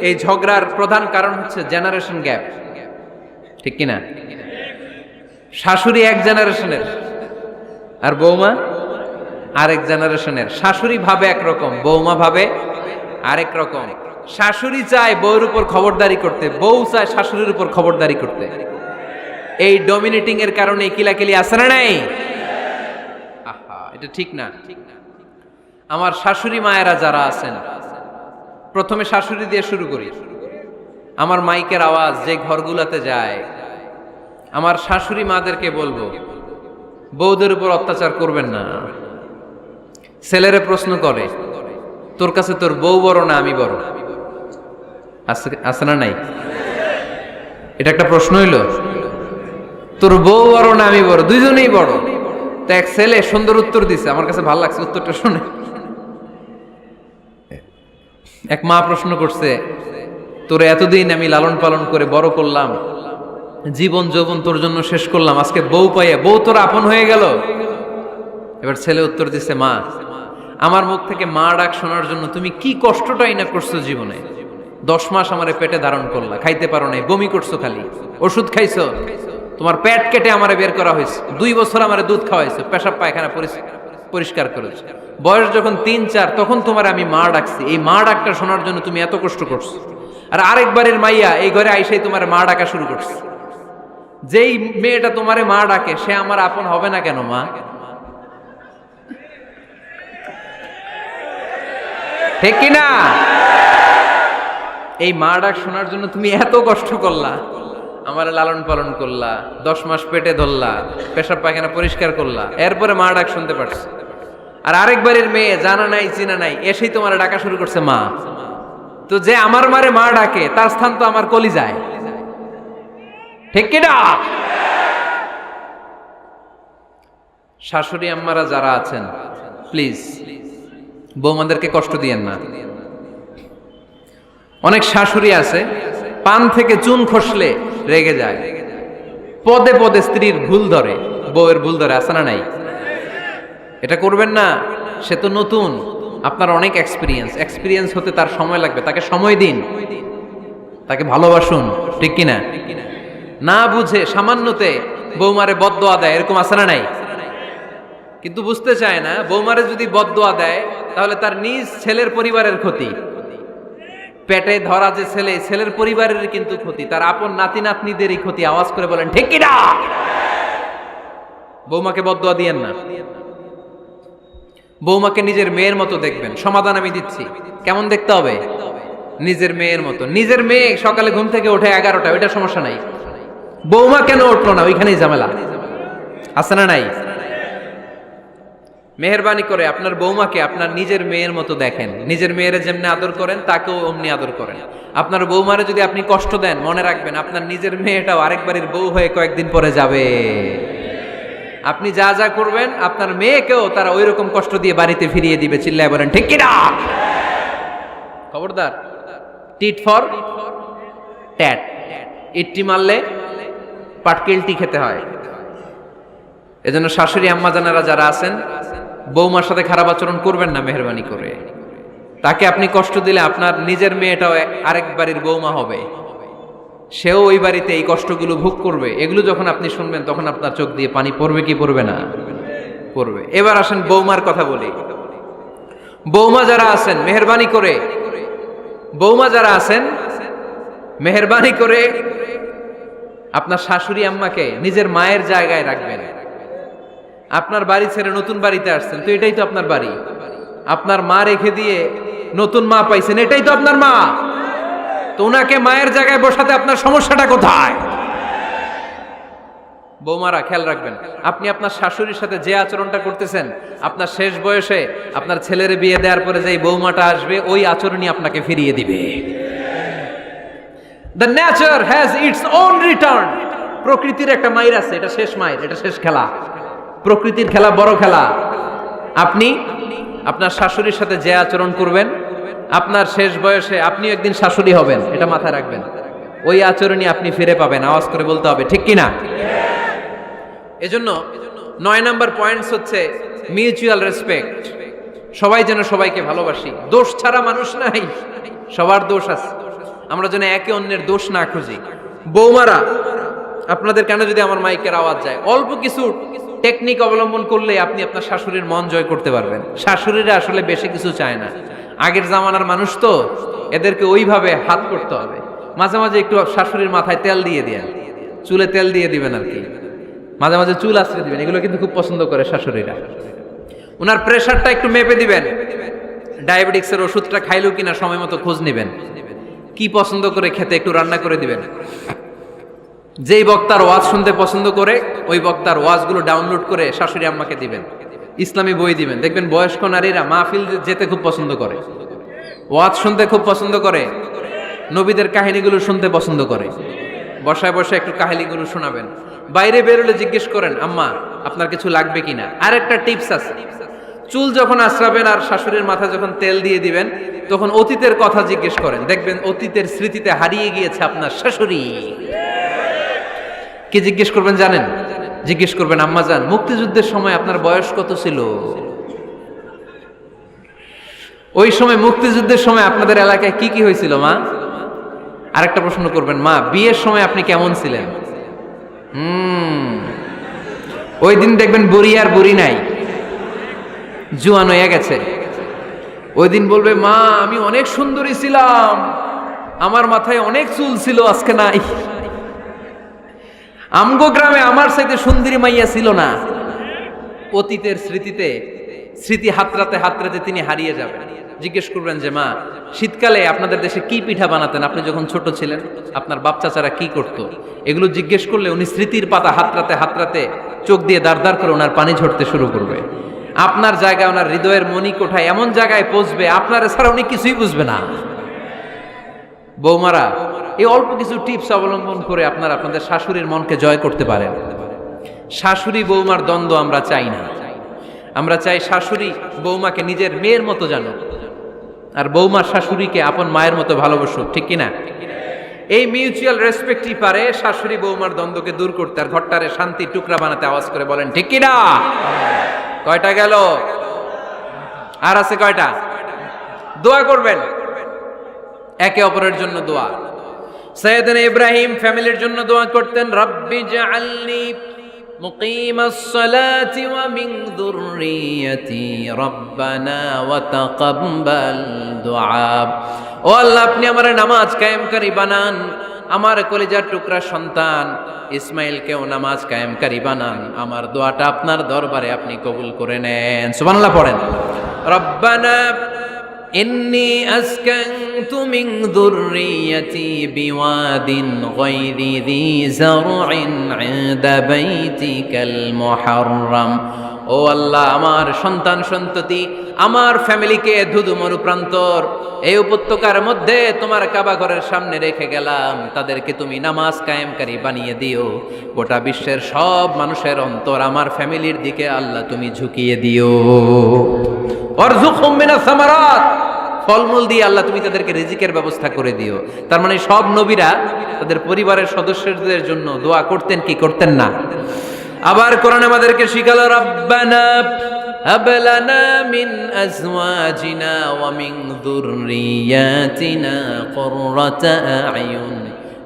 এই ঝগড়ার প্রধান কারণ হচ্ছে জেনারেশন গ্যাপ, ঠিক কিনা? শাশুড়ি এক জেনারেশনের আর বৌমা আরেক জেনারেশনের। শাশুড়ি ভাবে একরকম, বৌমা ভাবে আরেক রকম। শাশুড়ি চায় বউর উপর খবরদারি করতে, বউ চায় শাশুড়ির উপর খবরদারি করতে। এই ডমিনেটিং এর কারণে কিলাকিলি আছে না নাই? আহা, এটা ঠিক না। আমার শাশুড়ি মায়েরা যারা আছেন, প্রথমে শাশুড়ি দিয়ে শুরু করি। আমার মাইকের আওয়াজ যে ঘরগুলোতে যায়, আমার শাশুড়ি মাদেরকে বলবো, বউদের উপর অত্যাচার করবেন না। ছেলেরে প্রশ্ন করে, তোর কাছে তোর বউ বড় না আমি বড়? আছে না নাই? এটা একটা প্রশ্ন হইল। তোর বউ বড় না আমি বড়? দুইজনেই বড়। তো এক ছেলে সুন্দর উত্তর দিছে, আমার কাছে ভালো লাগছে উত্তরটা শুনে। এক মা প্রশ্ন করছে, তোর এতদিন আমি লালন পালন করে বড় করলাম, জীবন যৌবন তোর জন্য শেষ করলাম, আজকে বউ পাইয়া বউ তোর আপন হয়ে গেল? এবার ছেলে উত্তর দিছে, মা, আমার মুখ থেকে মা ডাক শোনার জন্য তুমি কি কষ্টটাই না করছো জীবনে। 10 মাস আমারে পেটে ধারণ করলা, খাইতে পারো নাই, বমি করছো, খালি ওষুধ খাইছো, তোমার পেট কেটে আমারে বের করা হয়েছে, 2 বছর আমারে দুধ খাওয়াইছো, পেশাব পায়খানা পরিষ্কার করেছো। বয়স যখন 3-4 তখন তোমার আমি মা ডাকছি, এই মা ডাকটা শোনার জন্য তুমি এত কষ্ট করছো। আর আরেকবারের মাইয়া এই ঘরে আইসাই তোমার মা ডাকা শুরু করছে। যেই মেয়েটা তোমারে মা ডাকে সে আমার আপন হবে না কেন মা? ঠিক কিনা? এই মা ডাক শোনার জন্য তুমি এত কষ্ট করলা, আমার লালন পালন করলা, 10 মাস পেটে ধরলা, পেশাব পায়খানা পরিষ্কার করলা, এরপরে মা ডাক শুনতে পারছে। আর আরেকবারের মেয়ে জানা নাই চিনা নাই এসেই তোমার ডাকা শুরু করছে মা। তো যে আমার মারে মা ডাকে তার স্থান তো আমার কলিজায়, ঠিক কিনা? শাশুড়ি আম্মারা যারা আছেন, প্লিজ বৌমাদেরকে কষ্ট দিয়েন না। অনেক শাশুড়ি আছে পান থেকে চুন খসলে রেগে যায়, পদে পদে স্ত্রীর ভুল ধরে, বউয়ের ভুল ধরে, আছে না নাই? এটা করবেন না। সে তো নতুন, আপনার অনেক এক্সপিরিয়েন্স হতে তার সময় লাগবে, তাকে সময় দিন, তাকে ভালোবাসুন, ঠিক কিনা? না বুঝে সামান্যতে বৌমারে বদদোয়া দেয়, এরকম আছে না নাই? কিন্তু বুঝতে চায় না, বৌমারে যদি বদদোয়া দেয় তাহলে তার নিজ ছেলের পরিবারের ক্ষতি, পেটে ধরা যে ছেলে, ছেলের পরিবারের কিন্তু ক্ষতি, তার আপন নাতি নাতনিদেরই ক্ষতি। আওয়াজ করে বলেন ঠিক কিনা? বৌমাকে বদদোয়া দিয়েন না। বৌমাকে নিজের মেয়ের মতো দেখবেন। সমাধান আমি দিচ্ছি, কেমন দেখতে হবে? নিজের মেয়ের মতো। নিজের মেয়ে সকালে ঘুম থেকে ওঠে 11টা, ওইটা সমস্যা নাই। বৌমা কেন উঠলো না, ওইখানেই ঝামেলা, আছে না নাই? মেহেরবানি করে আপনার বৌমাকে আপনার নিজের মেয়ের মতো দেখেন। নিজের মেয়েরে যেমনি আদর করেন তাকেও অমনি আদর করেন। আপনার বৌমারে যদি আপনি কষ্ট দেন, মনে রাখবেন আপনার নিজের মেয়েটাও আরেকবারের বউ হয়ে কয়েকদিন পরে যাবে। আপনি যা যা করবেন আপনার মেয়েকেও তারা ওই রকম কষ্ট দিয়ে বাড়িতে ফিরিয়ে দিবে। চিল্লায় বলেন ঠিক কিনা? খবরদার, টিট ফর ট্যাট। ইট্টি মারলে পাটকেলটি খেতে হয়। এজন্য শাশুড়ি আম্মা জানারা যারা আছেন, বৌমার সাথে খারাপ আচরণ করবেন না মেহেরবানি করে। তাকে আপনি কষ্ট দিলে আপনার নিজের মেয়েটাও আরেক বাড়ির বৌমা হবে, সেও ওই বাড়িতে এই কষ্টগুলো ভোগ করবে। এগুলো যখন আপনি শুনবেন তখন আপনার চোখ দিয়ে পানি পড়বে কি পড়বে না? পড়বে। এবার আসেন বৌমার কথা বলি। বৌমা যারা আছেন মেহেরবানি করে, বৌমা যারা আছেন মেহেরবানি করে আপনার শাশুড়ি আম্মাকে নিজের মায়ের জায়গায় রাখবেন। আপনার বাড়ি ছেড়ে নতুন বাড়িতে আসছেন, তো এটাই তো আপনার বাড়ি। আপনার মা রেখে দিয়ে নতুন মা পাইছেন, এটাই তো আপনার মা। তো ওনাকে মায়ের জায়গায় বসাতে আপনার সমস্যাটা কোথায়? বৌমারা খেয়াল রাখবেন, আপনি আপনার শাশুড়ির সাথে যে আচরণটা করতেছেন, আপনার শেষ বয়সে আপনার ছেলের বিয়ে দেওয়ার পরে যে বৌমাটা আসবে ওই আচরণই আপনাকে ফিরিয়ে দিবে। The nature has its own return. প্রকৃতির একটা মাইর আছে, এটা শেষ মাইর, এটা শেষ খেলা। প্রকৃতির খেলা বড় খেলা। আপনি আপনার শাশুড়ির সাথে যে আচরণ করবেন, আপনার শেষ বয়সে আপনি একদিন শাশুড়ি হবেন, এটা মাথায় রাখবেন। ওই আচরণই আপনি ফিরে পাবেন। আওয়াজ করে বলতে হবে ঠিক কিনা? এজন্য 9 নাম্বার পয়েন্টস হচ্ছে মিউচুয়াল রেসপেক্ট। সবাই যেন সবাইকে ভালোবাসি। দোষ ছাড়া মানুষ নাই, সবার দোষ আছে। আমরা যেন একে অন্যের দোষ না খুঁজি। বৌমারা, আপনাদের কেন যদি আমার মাইকের আওয়াজ যায়, অল্প কিছু টেকনিক অবলম্বন করলে আপনি আপনার শাশুড়ির মন জয় করতে পারবেন। শাশুড়িরা আসলে বেশি কিছু চায় না, আগের জামানার মানুষ তো, এদেরকে ওইভাবে হাত করতে হবে। মাঝে মাঝে একটু শাশুড়ির মাথায় তেল দিয়ে দেন, চুলে তেল দিয়ে দিবেন আর কি, মাঝে মাঝে চুল আশ্রে দিবেন, এগুলো কিন্তু খুব পছন্দ করে শাশুড়িরা। ওনার প্রেশারটা একটু মেপে দিবেন, ডায়াবেটিক্সের ওষুধটা খাইলো কিনা সময় মতো খোঁজ নেবেন, কি পছন্দ করে খেতে একটু রান্না করে দিবেন। যেই বক্তার ওয়াজ শুনতে পছন্দ করে ওই বক্তার ওয়াজগুলো ডাউনলোড করে শাশুড়ি আম্মাকে দিবেন, ইসলামী বই দিবেন। দেখবেন বয়স্ক নারীরা মাহফিল যেতে খুব পছন্দ করে, ওয়াজ শুনতে খুব পছন্দ করে, নবীদের কাহিনীগুলো শুনতে পছন্দ করে। বসায় বসায় একটু কাহিনীগুলো শোনাবেন। বাইরে বেরোলে জিজ্ঞেস করেন, আম্মা আপনার কিছু লাগবে কিনা। আর একটা টিপস আছে, চুল যখন আশ্রাবেন আর শাশুড়ির মাথায় যখন তেল দিয়ে দিবেন, তখন অতীতের কথা জিজ্ঞেস করেন, দেখবেন অতীতের স্মৃতিতে হারিয়ে গিয়েছে আপনার শাশুড়ি। কি জিজ্ঞেস করবেন জানেন? জিজ্ঞেস করবেন, আম্মা জান, মুক্তিযুদ্ধের সময় আপনার বয়স কত ছিল? ওই সময় মুক্তিযুদ্ধের সময় আপনাদের এলাকায় কি কি হয়েছিল মা? আরেকটা প্রশ্ন করবেন, মা বিয়ের সময় আপনি কেমন ছিলেন? ওই দিন দেখবেন বুড়ি আর বুড়ি নাই, জুয়ান হয়ে গেছে। ওই দিন বলবে, মা আমি অনেক সুন্দরী ছিলাম, আমার মাথায় অনেক চুল ছিল, আজকে নাই। আমগো গ্রামে আমার সাথে সুন্দরী মাইয়া ছিল না। অতীতের স্মৃতিতে, স্মৃতি হাতরাতে হাতরাতে তিনি হারিয়ে যাবেন। জিজ্ঞেস করবেন যে, মা শীতকালে আপনাদের দেশে কি পিঠা বানাতেন আপনি যখন ছোট ছিলেন, আপনার বাপ চাচারা কি করতো? এগুলো জিজ্ঞেস করলে উনি স্মৃতির পাতা হাতরাতে হাতরাতে চোখ দিয়ে দাঁড় দাঁড় করে ওনার পানি ঝরতে শুরু করবে। আপনার জায়গায়, ওনার হৃদয়ের মনি কোঠায় এমন জায়গায় পৌঁছবে, আপনার ছাড়া উনি কিছুই বুঝবে না। বৌমারা, এই অল্প কিছু টিপস অবলম্বন করে আপনারা আপনাদের শাশুড়ির মনকে জয় করতে পারেন। শাশুড়ি বৌমার দ্বন্দ্ব আমরা চাই না। আমরা চাই শাশুড়ি বৌমাকে নিজের মেয়ের মতো জানো, আর বৌমার শাশুড়িকে আপন মায়ের মতো ভালোবাসুক, ঠিক কিনা? এই মিউচুয়াল রেসপেক্টই পারে শাশুড়ি বৌমার দ্বন্দ্বকে দূর করতে, আর ঘরটারে শান্তির টুকরা বানাতে। আওয়াজ করে বলেন ঠিক কিনা? কয়টা গেল? আর আছে কয়টা? দোয়া করবেন একে অপরের জন্য। দোয়া, সাইয়েদনা ইব্রাহিম ফ্যামিলির জন্য দোয়া করতেন, রব্বি জাআলনি মুকিমাস সালাতি ওয়া মিন যুররিয়াতি রব্বানা ওয়া তাকাব্বাল দুআ। ও আল্লাহ, আপনি আমার নামাজ কায়েমকারী বানান, আমার কলিজার টুকরা সন্তান ইসমাইলকেও নামাজ কায়েমকারী বানান, আমার দোয়াটা আপনার দরবারে আপনি কবুল করে নেন। সুবহানাল্লাহ পড়েন। রব্বানা ইন্নী আসকানতু মিন যুররিয়াতি বিওয়াদিন গায়রি যী যারইন ইনদা বাইতিকাল মুহাররাম। ও আল্লাহ, আমার সন্তান সন্ততি, আমার ফ্যামিলিকে ধুধু মরুপ্রান্তর এই উপত্যকার মধ্যে তোমার কাবা ঘরের সামনে রেখে গেলাম, তাদেরকে তুমি নামাজ কায়েমকারী বানিয়ে দিও। গোটা বিশ্বের সব মানুষের অন্তর আমার ফ্যামিলির দিকে আল্লাহ তুমি ঝুঁকিয়ে দিও। ওয়ারযুকহুম মিনাস সামারাত, ফলমূল দিয়ে আল্লাহ তুমি তাদেরকে রিজিকের ব্যবস্থা করে দিও। তার মানে সব নবীরা তাদের পরিবারের সদস্যদের জন্য দোয়া করতেন কি করতেন না? আবার কোরআন আমাদেরকে শিখালো, রব্বানা হাব লানা মিন আজওয়াজিনা ওয়া মিন যুররিয়াতিনা কুররাতা আ'য়ুন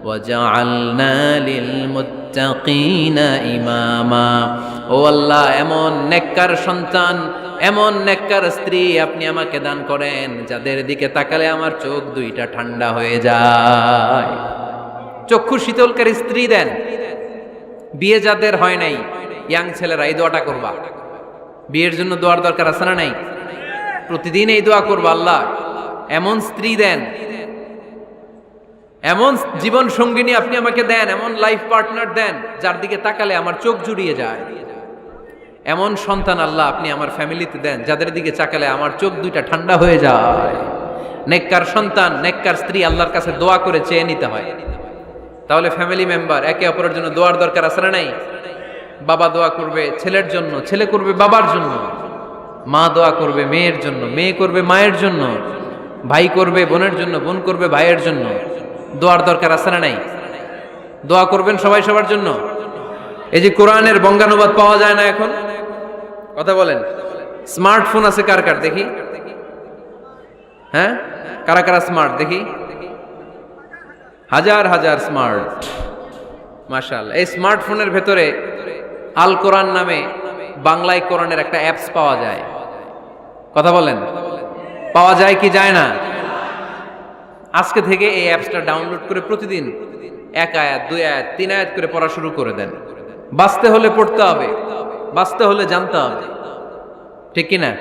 ওয়াজআলনা লিল মুত্তাকিনা ইমামা। ও আল্লাহ, এমন নেককার সন্তান, এমন নেককার স্ত্রী আপনি আমাকে দান করেন যাদের দিকে তাকালে আমার চোখ দুইটা ঠান্ডা হয়ে যায়। চক্ষু শীতলকারী স্ত্রী দেন। বিয়ে যাদের হয় নাই, ইয়াং ছেলেরা এই দোয়াটা করবা। বিয়ের জন্য দোয়ার দরকার আছে না নাই? প্রতিদিন এই দোয়া করবা, আল্লাহ এমন স্ত্রী দেন, এমন জীবন সঙ্গিনী আপনি আমাকে দেন, এমন লাইফ পার্টনার দেন যার দিকে তাকালে আমার চোখ জুড়িয়ে যায়। এমন সন্তান আল্লাহ আপনি আমার ফ্যামিলিতে দেন যাদের দিকে তাকালে আমার চোখ দুইটা ঠান্ডা হয়ে যায়। নেককার সন্তান, নেককার স্ত্রী আল্লাহর কাছে দোয়া করে চেয়ে নিতে হয়। তাহলে ফ্যামিলি মেম্বার একে অপরের জন্য দোয়ার দরকার আছে না নাই? বাবা দোয়া করবে ছেলের জন্য, ছেলে করবে বাবার জন্য, মা দোয়া করবে মেয়ের জন্য, মেয়ে করবে মায়ের জন্য, ভাই করবে বোনের জন্য, বোন করবে ভাইয়ের জন্য। দোয়ার দরকার আছে না নাই? দোয়া করবেন সবাই সবার জন্য। এই যে কোরআনের বঙ্গানুবাদ পাওয়া যায় না এখন, কথা বলেন। স্মার্টফোন আছে কার কার দেখি? হ্যাঁ, কারা কারা স্মার্ট দেখি? হাজার হাজার স্মার্ট, মাশাআল্লাহ। এই স্মার্টফোনের ভেতরে আল কোরআন নামে বাংলায় কোরআনের একটা অ্যাপস পাওয়া যায়। কথা বলেন, পাওয়া যায় কি যায় না? আজকে থেকে এই অ্যাপসটা ডাউনলোড করে প্রতিদিন 1 আয়াত 2 আয়াত 3 আয়াত করে পড়া শুরু করে দেন। বাঁচতে হলে পড়তে হবে, বাঁচতে হলে জানতে হবে, ঠিক কি না?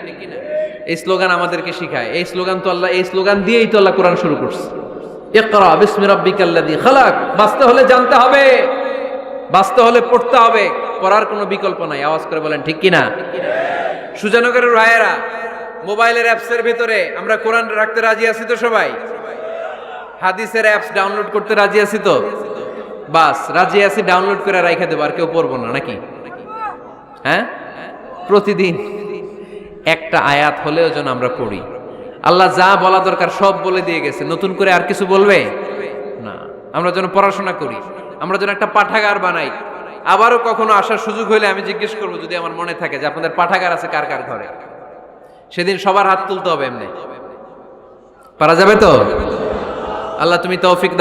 এই স্লোগান আমাদেরকে শিখায়। এই স্লোগান তো আল্লাহ, এই স্লোগান দিয়েই তো আল্লাহ কোরআন শুরু করছে, ইকরা বিসমি রাব্বিকাল্লাযী খালাক। বাঁচতে হলে জানতে হবে, বাঁচতে হলে পড়তে হবে, পড়ার কোনো বিকল্প নাই। আওয়াজ করে বলেন ঠিক কি না? সুজানগরের রায়েরা, মোবাইলের অ্যাপসের ভিতরে আমরা কোরআন রাখতে রাজি আছি তো সবাই? হাদিসের অ্যাপস ডাউনলোড করতে রাজি আছি তো? বাস রাজি আছি, ডাউনলোড করে রাইখা দেবো, আর কেউ পড়বো না নাকি? হ্যাঁ, প্রতিদিন একটা আয়াত হলেও যেন আমরা পড়ি। আল্লাহ যা বলা দরকার সব বলে দিয়ে গেছে, নতুন করে আর কিছু বলবে না। আমরা যেন পড়াশোনা করি, আমরা যেন একটা পাঠাগার বানাই। আবারও কখনো আসার সুযোগ হইলে আমি জিজ্ঞেস করবো, যদি আমার মনে থাকে যে আপনাদের পাঠাগার আছে কার কার ঘরে, সেদিন সবার হাত তুলতে হবে। এমনি পারা যাবে তো? আল্লাহ তুমি তৌফিক